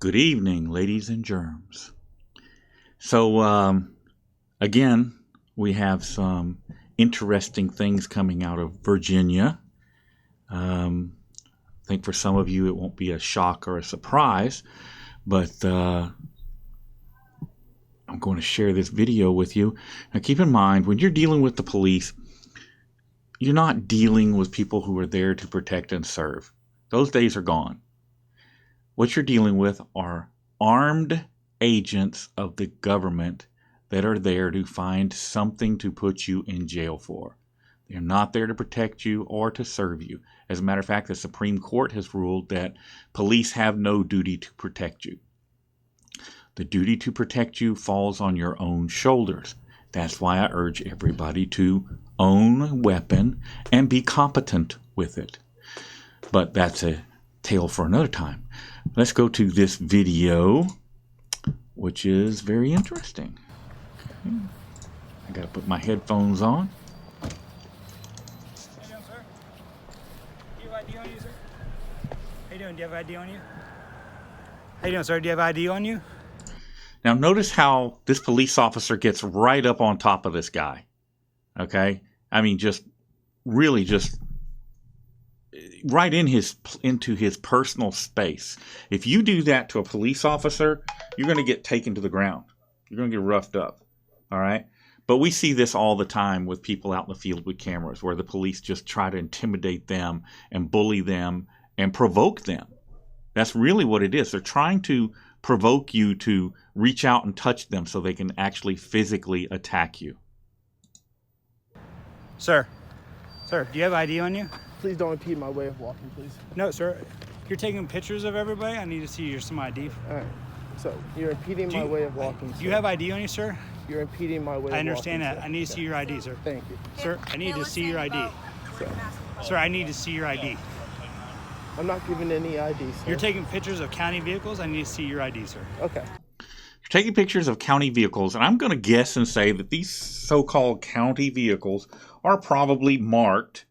Good evening, ladies and germs. So, again, we have some interesting things coming out of Virginia. I think for some of you it won't be a shock or a surprise, but I'm going to share this video with you. Now, keep in mind, when you're dealing with the police, you're not dealing with people who are there to protect and serve. Those days are gone. What you're dealing with are armed agents of the government that are there to find something to put you in jail for. They're not there to protect you or to serve you. As a matter of fact, the Supreme Court has ruled that police have no duty to protect you. The duty to protect you falls on your own shoulders. That's why I urge everybody to own a weapon and be competent with it. But that's a tale for another time. Let's go to this video, which is very interesting. I gotta put my headphones on. How you doing, sir? Do you have ID on you, sir? How you doing? Do you have ID on you? How you doing, sir? Do you have ID on you? Now notice how this police officer gets right up on top of this guy. Okay? I mean, just right into his personal space. If you do that to a police officer, you're going to get taken to the ground. You're going to get roughed up. All right? But we see this all the time with people out in the field with cameras, where the police just try to intimidate them and bully them and provoke them. That's really what it is. They're trying to provoke you to reach out and touch them so they can actually physically attack you. Sir, do you have ID on you? Please don't impede my way of walking, please. No, sir. You're taking pictures of everybody. I need to see some ID. All right. So you're impeding my way of walking. Do you have ID on you, sir? You're impeding my way of walking. I understand that. Sir. I need to see your ID, sir. Thank you. Sir, I need to see your ID. Sir, I need to see your ID. I'm not giving any ID, sir. You're taking pictures of county vehicles. I need to see your ID, sir. Okay. You're taking pictures of county vehicles, and I'm going to guess and say that these so-called county vehicles are probably marked.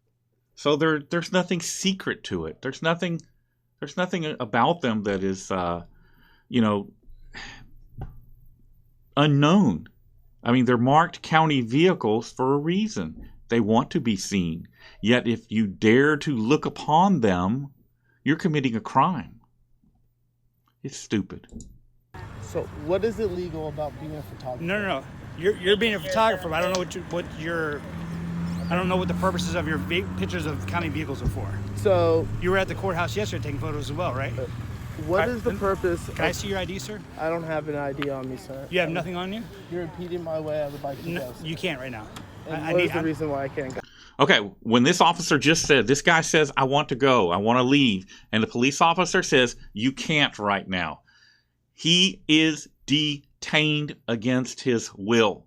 So there's nothing secret to it. There's nothing about them that is, unknown. I mean, they're marked county vehicles for a reason. They want to be seen. Yet if you dare to look upon them, you're committing a crime. It's stupid. So what is illegal about being a photographer? No. You're being a photographer. But I don't know I don't know what the purposes of your pictures of county vehicles are for. So you were at the courthouse yesterday taking photos as well, right? What is the purpose? Can I see your ID, sir? I don't have an ID on me, sir. You have nothing on you? You're impeding my way. I would like to go. Sir. You can't right now. And what is the reason why I can't go? Okay, when this officer just said, this guy says, I want to go, I want to leave, and the police officer says, you can't right now. He is detained against his will.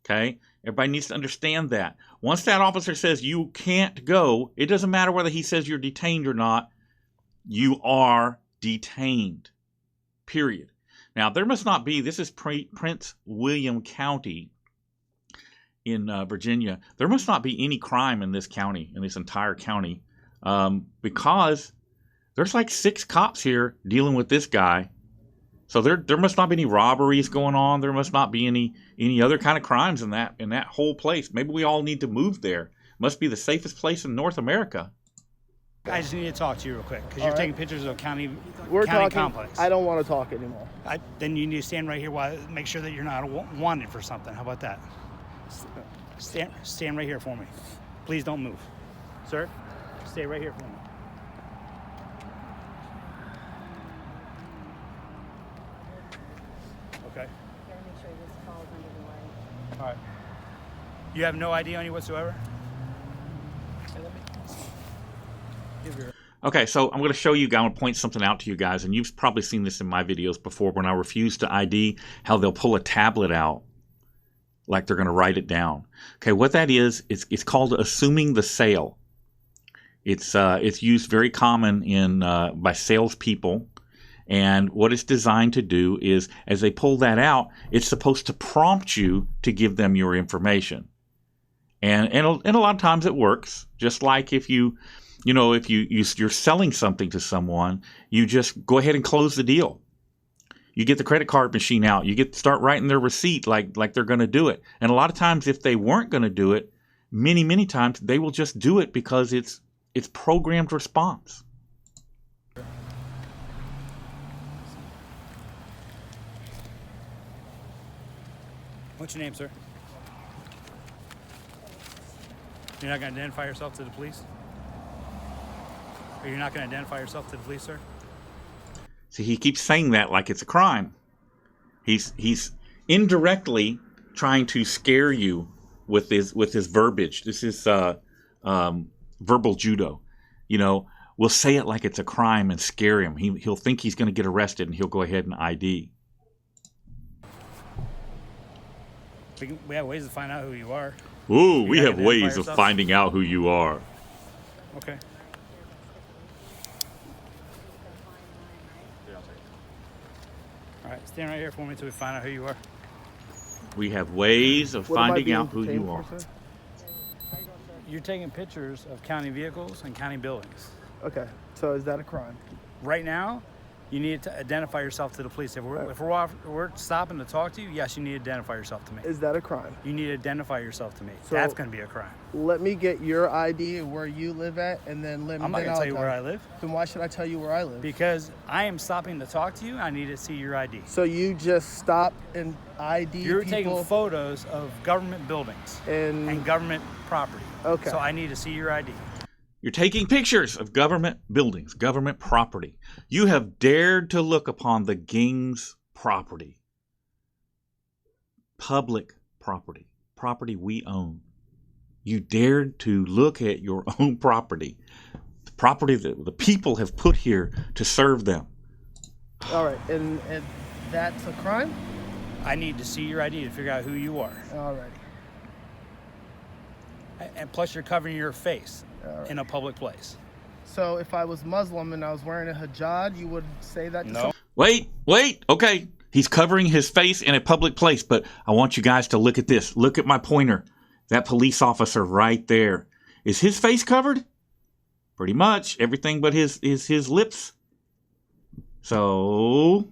Okay? Everybody needs to understand that. Once that officer says you can't go, it doesn't matter whether he says you're detained or not. You are detained. Period. Now, there must not be, this is Prince William County in Virginia. There must not be any crime in this county, in this entire county, because there's like 6 cops here dealing with this guy. So there must not be any robberies going on. There must not be any other kind of crimes in that whole place. Maybe we all need to move there. Must be the safest place in North America. I just need to talk to you real quick because you're taking pictures of county complex. I don't want to talk anymore. Then you need to stand right here while make sure that you're not wanted for something. How about that? Stand right here for me. Please don't move. Sir, stay right here for me. Okay. Make sure this falls under the light. All right. You have no ID on you whatsoever? Okay, so I'm going to show you, I'm going to point something out to you guys, and you've probably seen this in my videos before when I refuse to ID, how they'll pull a tablet out like they're going to write it down. Okay, what that is, it's called assuming the sale. It's used very common by salespeople. And what it's designed to do is, as they pull that out, it's supposed to prompt you to give them your information. And a lot of times it works. Just like if you're selling something to someone, you just go ahead and close the deal. You get the credit card machine out. You get to start writing their receipt like they're going to do it. And a lot of times, if they weren't going to do it, many times they will just do it because it's programmed response. What's your name, sir? You're not going to identify yourself to the police? Or you're not going to identify yourself to the police, sir? See, he keeps saying that like it's a crime. He's indirectly trying to scare you with his verbiage. This is verbal judo. You know, we'll say it like it's a crime and scare him. He'll think he's going to get arrested, and he'll go ahead and ID. We have ways to find out who you are. Ooh, we not have gonna ways identify of yourself? finding out who you are. Okay. All right, stand right here for me until we find out who you are. We have ways of What am I finding being out who detained you for, are. sir? You're taking pictures of county vehicles and county buildings. Okay, so is that a crime? Right now, you need to identify yourself to the police. If we're stopping to talk to you, yes, you need to identify yourself to me. Is that a crime? You need to identify yourself to me. So- That's going to be a crime. Let me get your ID and where you live at, and then let me. I'm not going to tell you where I live Then why should I tell you where I live? because I am stopping to talk to you. I need to see your ID. So you just stop and ID You're people taking photos of government buildings and and government property. Okay. So I need to see your ID. You're taking pictures of government buildings, government property. You have dared to look upon the Ging's property. Public property. Property we own. You dared to look at your own property. The property that the people have put here to serve them. all right, and that's a crime. I need to see your ID to figure out who you are. All right. And plus, you're covering your face All right. in a public place. So if I was Muslim and I was wearing a hijab, you would say that to No. Wait. Okay. He's covering his face in a public place, but I want you guys to look at this. Look at my pointer. That police officer right there. Is his face covered? Pretty much. Everything but his lips. So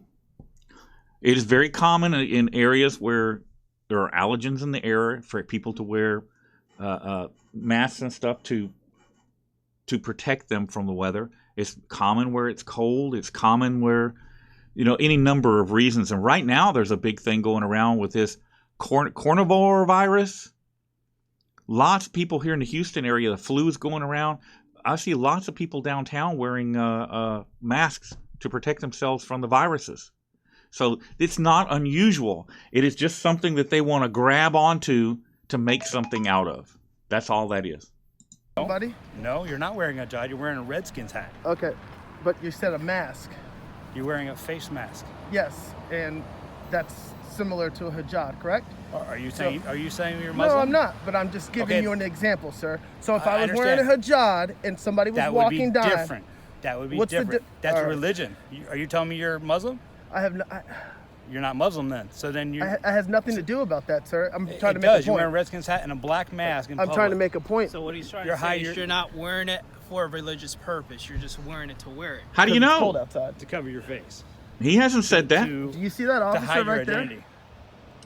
it is very common in areas where there are allergens in the air for people to wear masks and stuff to protect them from the weather. It's common where it's cold. It's common where, any number of reasons. And right now there's a big thing going around with this carnivore virus. Lots of people here in the Houston area, the flu is going around. I see lots of people downtown wearing masks to protect themselves from the viruses. So it's not unusual. It is just something that they want to grab onto to make something out of. That's all that is. somebody. No, you're not wearing a hijab. You're wearing a Redskins hat. Okay, but you said a mask. You're wearing a face mask. Yes, and that's similar to a hijab, correct? Are you saying you're Muslim? No, I'm not, but I'm just giving Okay. you an example, sir. So if I I was wearing a hijab and somebody was That would be walking down, different. That would be What's the different. di- That's all right. religion. Are you telling me you're Muslim? I have no, You're not Muslim then. So then you. I has nothing to do about that, sir. I'm trying to It make does. a You're wearing a point. Redskins hat and a black mask in I'm trying to public. make a point. So what he's trying You're to say hiding- is you're not wearing it for a religious purpose. You're just wearing it to wear it. How do you Because it's cold know? outside. to cover your face. He hasn't said that. To, Do you see that to officer hide your right there? identity.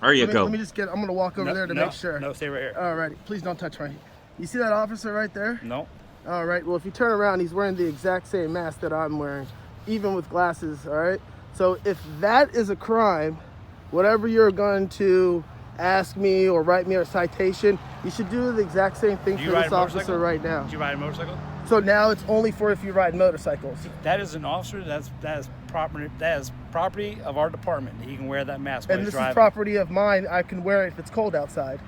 There you Let go. me just get. I'm gonna walk over No, there to no, make sure. No, stay right here. Alrighty, please don't touch me. You see that officer right there? No. All right, well, if you turn around, he's wearing the exact same mask that I'm wearing, even with glasses, all right? So if that is a crime, whatever you're going to ask me or write me a citation, you should do the exact same thing Do for you ride this a officer motorcycle? right now. Do you ride a motorcycle? So now it's only for if you ride motorcycles. That is an officer. That is property of our department. He can wear that mask while And he's this driving. is property of mine. I can wear it if it's cold outside.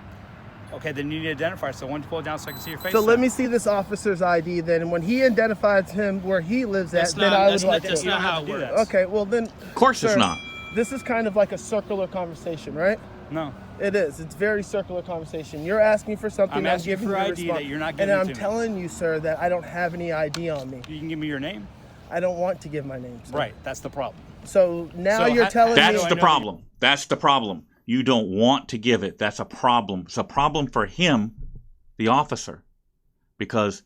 Okay, then you need to identify. So why don't you pull it down so I can see your face? So let then? me see this officer's ID then. And when he identifies him where he lives That's at, then not- I would that's like not- that's to. You not don't how have it to do works. that. Okay, well then. Of course it's sir, not. This is kind of like a circular conversation, right? No. It is. It's very circular conversation. You're asking for something. I'm asking giving for you a ID response. that you're not And giving I'm to me. telling you, sir, that I don't have any ID on me. You can give me your name. I don't want to give my name, sir. Right. That's the problem. So now So you're how- telling How do That's me. I the know problem. That's the problem. You don't want to give it. That's a problem. It's a problem for him, the officer, because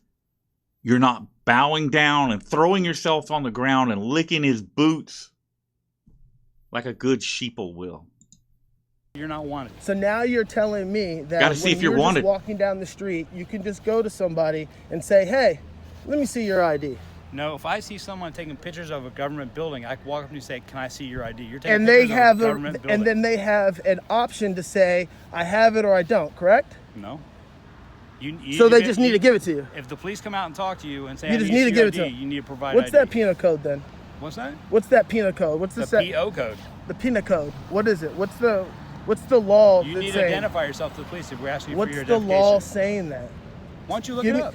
you're not bowing down and throwing yourself on the ground and licking his boots. like a good sheeple will. You're not wanted. So now you're telling me that Gotta see when if you're just wanted. walking down the street, you can just go to somebody and say, hey, let me see your ID. No, if I see someone taking pictures of a government building, I can walk up and say, "Can I see your ID?" You're taking And they pictures have of a government building. and then they have an option to say, I have it or I don't, correct? No. So they just need to give it to you. If the police come out and talk to you and say, You "I just need need to your give it to ID," them. you need to provide What's ID. that penal code then? What's that? What's that penal code? What's The the PO code. The penal code. What is it? What's the law You that's need to saying? identify yourself to the police if we're asking you for What's your the identification. law saying that? Why don't you look Give it me- up?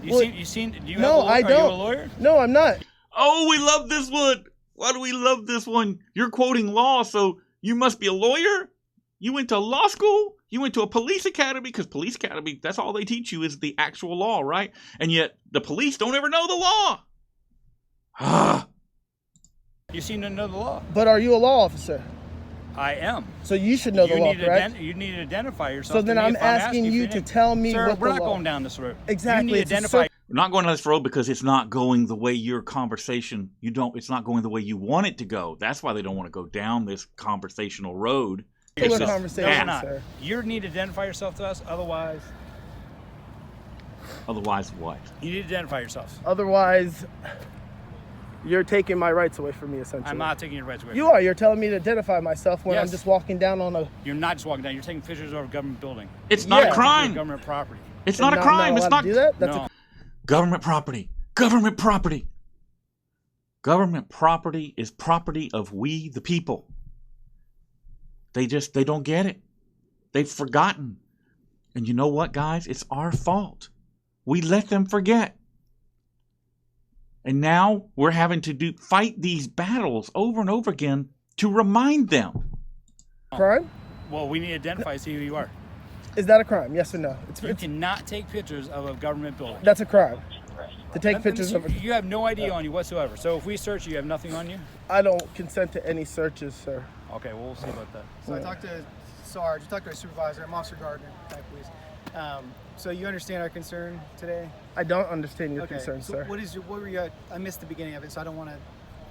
Well, Do you have No, a, I Are you a don't. lawyer? No, I'm not. Oh, we love this one. Why do we love this one? You're quoting law, so you must be a lawyer? You went to law school? You went to a police academy? Because police academy, that's all they teach you is the actual law, right? And yet the police don't ever know the law. Ah. You seem to know the law. But are you a law officer? I am. So you should know the law, correct? You need to identify yourself. So to then me I'm if asking you for to your tell me Sir, what we're the not law- going down this road. Exactly, You need it's to a identify. We're not going down this road because it's not going the way your conversation, it's not going the way you want it to go. That's why they don't want to go down this conversational road. Killer It's just conversation, No, that. we're not. sir. You need to identify yourself to us. Otherwise, Otherwise, what? you need to identify yourself. Otherwise, you're taking my rights away from me, essentially. I'm not taking your rights away. You are. You're telling me to identify myself when I'm Yes. just walking down on a... You're not just walking down. You're taking pictures of a government building. It's not Yeah. a crime. Government property. It's not a I'm crime. It's allowed not to do that? That's No. government property. Government property. Government property is property of we the people. They don't get it. They've forgotten. And you know what, guys? It's our fault. We let them forget. And now we're having to fight these battles over and over again to remind them. crime? Well, we need to identify, see who you are. Is that a crime? Yes or no? You cannot take pictures of a government building. That's a crime. To take Let me pictures see. of a... You have no ID on you whatsoever. So if we search you have nothing on you? I don't consent to any searches, sir. Okay, well, we'll see about that. So I talked to Sarge, I talked to our supervisor, I'm Officer Gardine, type please. So you understand our concern today? I don't understand your Okay. concern, So sir. what were you at? I missed the beginning of it, so I don't want to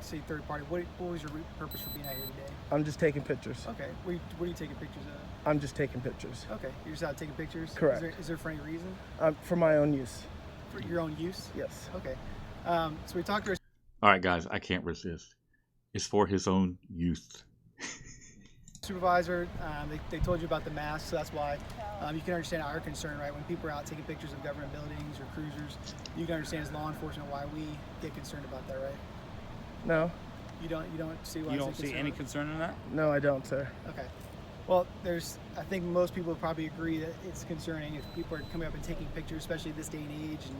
say third party. What was your purpose for being out here today? I'm just taking pictures. Okay. What are you taking pictures of? I'm just taking pictures. Okay. You're just out taking pictures? Correct. Is there for any reason? For my own use. For your own use? Yes. Okay. So we talked to our All right, guys, I can't resist. It's for his own youth. supervisor. They told you about the mask, so that's why you can understand our concern, right? When people are out taking pictures of government buildings or cruisers, you can understand as law enforcement why we get concerned about that, right? No? You don't see why You it's a don't see concern? any concern in that? No, I don't, sir. Okay. Well, I think most people would probably agree that it's concerning if people are coming up and taking pictures, especially this day and age. And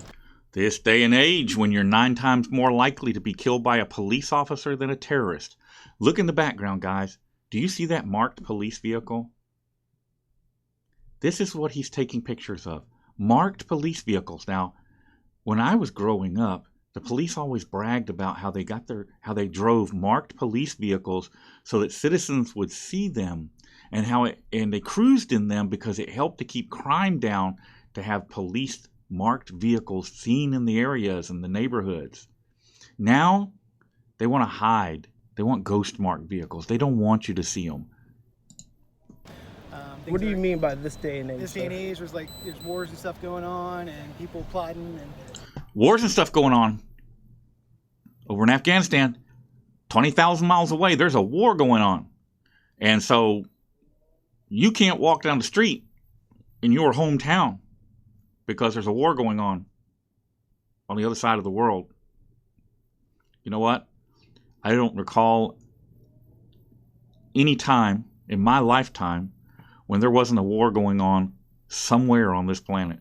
This day and age, when you're 9 times more likely to be killed by a police officer than a terrorist. Look in the background, guys. Do you see that marked police vehicle? This is what he's taking pictures of. Marked police vehicles. Now, when I was growing up, the police always bragged about how they drove marked police vehicles so that citizens would see them, and they cruised in them because it helped to keep crime down, to have police marked vehicles seen in the areas and the neighborhoods. Now they want to hide. They want ghost marked vehicles. They don't want you to see them. What do you mean by this day and age, this day and sir? age was like there's wars and stuff going on and people plotting and Wars and stuff going on over in Afghanistan. 20,000 miles away, there's a war going on. And so you can't walk down the street in your hometown because there's a war going on the other side of the world. You know what? I don't recall any time in my lifetime when there wasn't a war going on somewhere on this planet.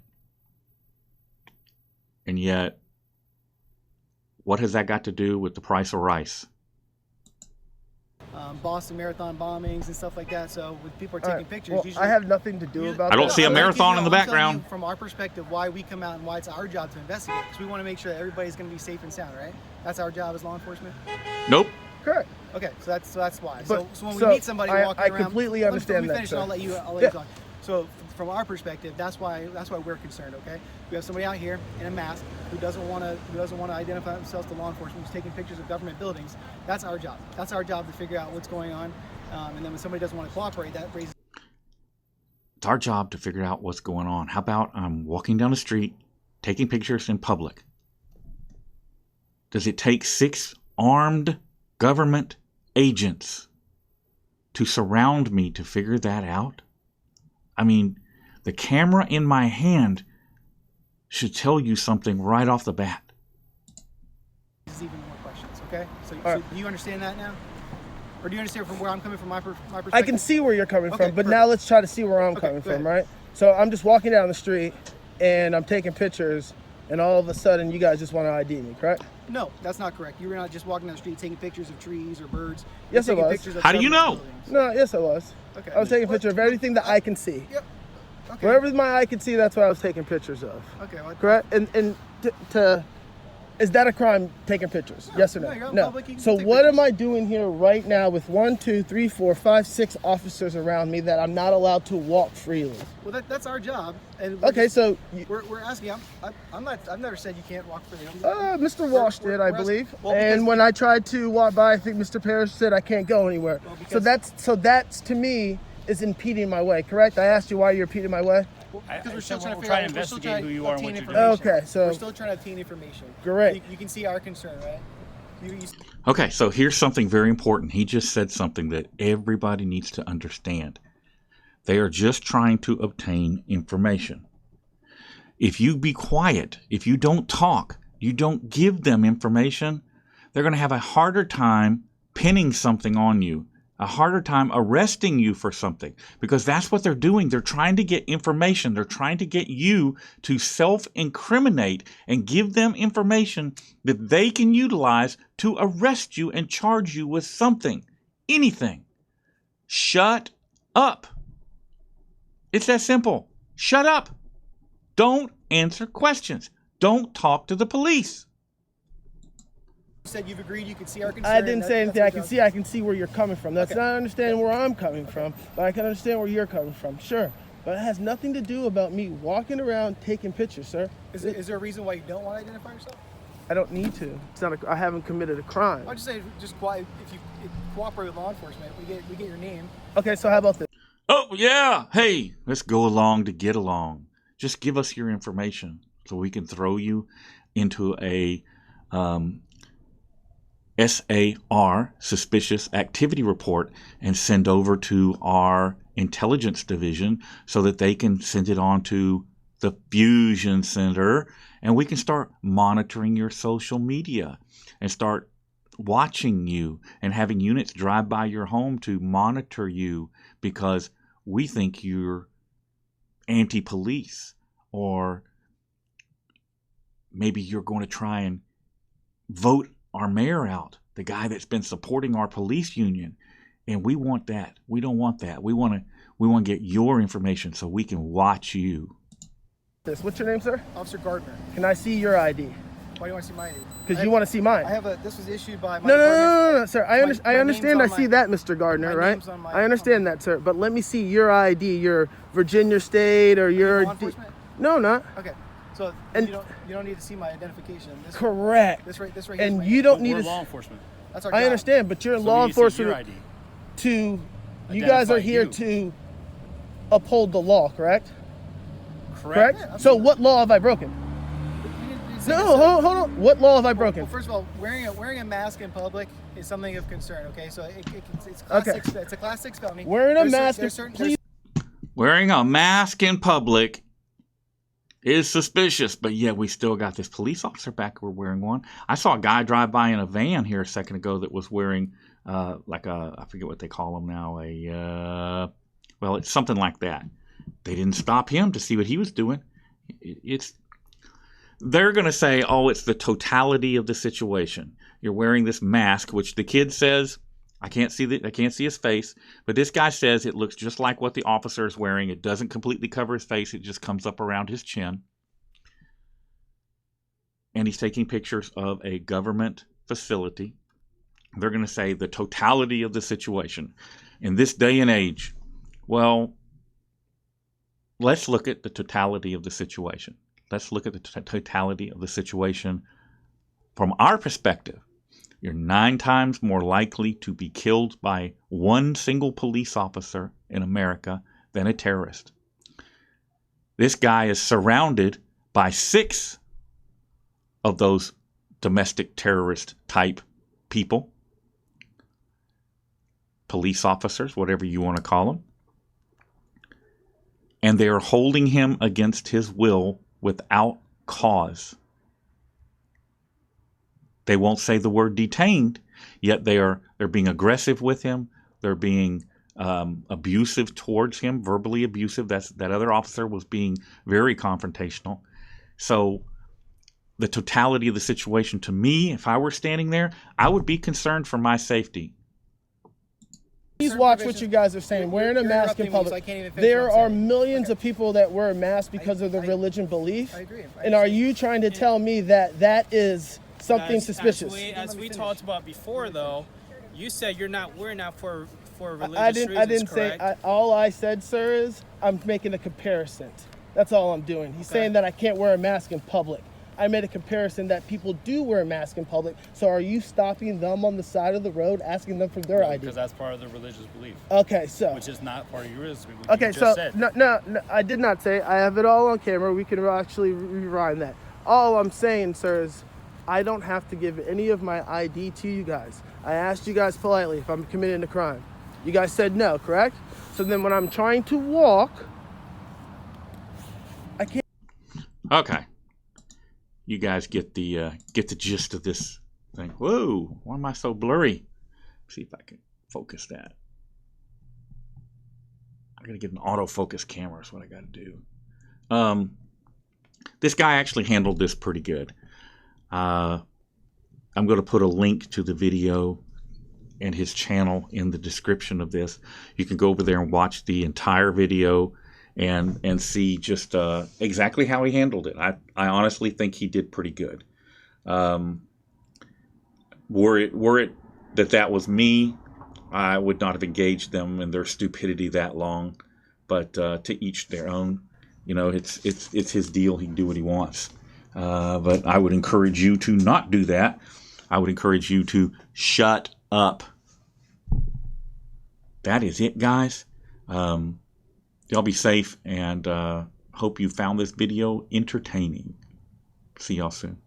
And yet, what has that got to do with the price of rice? Boston Marathon bombings and stuff like that. So when people are All taking right, pictures, well, usually I have nothing to do about I don't that. see a I'm not marathon giving in the I'm telling background. you from our perspective, why we come out and why it's our job to investigate. Because we want to make sure that everybody's going to be safe and sound, right? That's our job as law enforcement. Nope. Correct. Okay, so that's why. But- so when so we meet somebody walking I around, completely let me understand that, finish, sir. and I'll let you Yeah. talk. So from our perspective, that's why we're concerned. Okay, we have somebody out here in a mask who doesn't want to identify themselves to law enforcement, who's taking pictures of government buildings. That's our job. That's our job to figure out what's going on. And then when somebody doesn't want to cooperate, that raises. It's our job to figure out what's going on. How about I'm walking down the street, taking pictures in public? Does it take 6 armed government agents to surround me to figure that out? I mean, the camera in my hand should tell you something right off the bat. Even more questions, okay? So do you understand that now? Or do you understand from where I'm coming from, my perspective? I can see where you're coming Okay, from, but perfect. now let's try to see where I'm coming go from, ahead. right? So I'm just walking down the street and I'm taking pictures, and all of a sudden you guys just want to ID me, correct? No, that's not correct. You were not just walking down the street taking pictures of trees or birds. Yes, You're I taking was. pictures of How do you government know? buildings. No, yes, I was. Okay. I was taking a picture of everything that I can see. Yep. Okay. Wherever my eye can see, that's what I was taking pictures of. Okay. Well, Correct? And is that a crime, taking pictures? Yes or no? no, you're out in public, you can So take what pictures. am I doing here right now with 1, 2, 3, 4, 5, 6 officers around me that I'm not allowed to walk freely? Well, that's our job. And we're Okay, just- so we're asking. I've never said you can't walk freely. Mr. Walsh we're did, I asking- believe. well, And because- when I tried to walk by, I think Mr. Parrish said I can't go anywhere. Well, So because- that's to me is impeding my way, correct? I asked you why you're impeding my way. Because I we're still said trying to we're figure trying out. to We're still investigate trying who to you are and obtain what you're information. doing. Okay, so- we're still trying to obtain information. Correct. You can see our concern, right? You, Okay, so here's something very important. He just said something that everybody needs to understand. They are just trying to obtain information. If you be quiet, if you don't talk, you don't give them information, they're going to have a harder time pinning something on you, a harder time arresting you for something, because that's what they're doing. They're trying to get information. They're trying to get you to self-incriminate and give them information that they can utilize to arrest you and charge you with something, anything. Shut up. It's that simple. Shut up. Don't answer questions. Don't talk to the police. said you've agreed you can see our concern. I didn't say anything. I That's our can see where you're coming from. That's Okay. not understanding where I'm coming from, but I can understand where you're coming from. Sure. But it has nothing to do about me walking around taking pictures, sir. Is there a reason why you don't want to identify yourself? I don't need to. It's not I haven't committed a crime. I'll just say, if you cooperate with law enforcement, we get your name. Okay, so how about this? Oh, yeah. Hey, let's go along to get along. Just give us your information so we can throw you into a SAR, Suspicious Activity Report, and send over to our intelligence division so that they can send it on to the Fusion Center, and we can start monitoring your social media and start watching you and having units drive by your home to monitor you because we think you're anti-police, or maybe you're going to try and vote our mayor out, the guy that's been supporting our police union. And we want that. We don't want that. We want to get your information so we can watch you. What's your name, sir? Officer Gardner. Can I see your ID? Why do you want to see my ID? Because you want to see mine. This was issued by my No, department. sir. My I understand. I name's on see my- that, Mr. Gardner, my right? name's on my- I understand that, sir. But let me see your ID, your Virginia State or your. law enforcement? No, not Okay, so And- you don't need to see my identification. correct. This right here. And is my you name. don't need We're to. law enforcement. That's our I job. understand, but you're So law we need to see your enforcement. ID. To you guys are Identify here you. to uphold the law, correct? Correct. Yeah, So what law have I broken? You didn't say No, so. hold on. What law have I broken? Well, first of all, wearing a mask in public is something of concern. Okay, so it's class Okay. 6, it's a class 6 felony. Wearing a There's cer- mask, there's certain- please. Wearing a mask in public is suspicious, but yet we still got this police officer back. We're wearing one. I saw a guy drive by in a van here a second ago that was wearing I forget what they call them now. Well, it's something like that. They didn't stop him to see what he was doing. They're going to say, oh, it's the totality of the situation. You're wearing this mask, which the kid says, I can't see his face, but this guy says it looks just like what the officer is wearing. It doesn't completely cover his face. It just comes up around his chin. And he's taking pictures of a government facility. They're going to say the totality of the situation in this day and age. Well, let's look at the totality of the situation. Let's look at the totality of the situation from our perspective. You're 9 times more likely to be killed by one single police officer in America than a terrorist. This guy is surrounded by 6 of those domestic terrorist type people, police officers, whatever you want to call them. And they are holding him against his will without cause. They won't say the word detained, yet they're being aggressive with him. They're being abusive towards him, verbally abusive. That other officer was being very confrontational. So the totality of the situation, to me, if I were standing there, I would be concerned for my safety. Please watch what you guys are saying. Wearing a mask in public. There are millions of people that wear masks because of their religion belief. I agree. And are you trying to tell me that that is something suspicious? As we talked about before, though, you said you're not wearing that for religious I reasons, didn't correct? say. All I said, sir, is I'm making a comparison. That's all I'm doing. He's saying that I can't wear a mask in public. I made a comparison that people do wear a mask in public. So are you stopping them on the side of the road, asking them for their ID? Because that's part of the religious belief. Okay, so. Which is not part of your religious belief. Okay, You just so said. no, I did not say. I have it all on camera. We can actually rewind that. All I'm saying, sir, is I don't have to give any of my ID to you guys. I asked you guys politely if I'm committing a crime. You guys said no, correct? So then when I'm trying to walk, I can't. Okay. You guys get the gist of this thing. Whoa, why am I so blurry? Let's see if I can focus that. I gotta get an autofocus camera is what I gotta do. This guy actually handled this pretty good. I'm gonna put a link to the video and his channel in the description of this. You can go over there and watch the entire video and see just exactly how he handled it. I honestly think he did pretty good. Were it that was me, I would not have engaged them in their stupidity that long. But to each their own. You know, it's his deal. He can do what he wants. But I would encourage you to not do that. I would encourage you to shut up. That is it, guys. Y'all be safe, and hope you found this video entertaining. See y'all soon.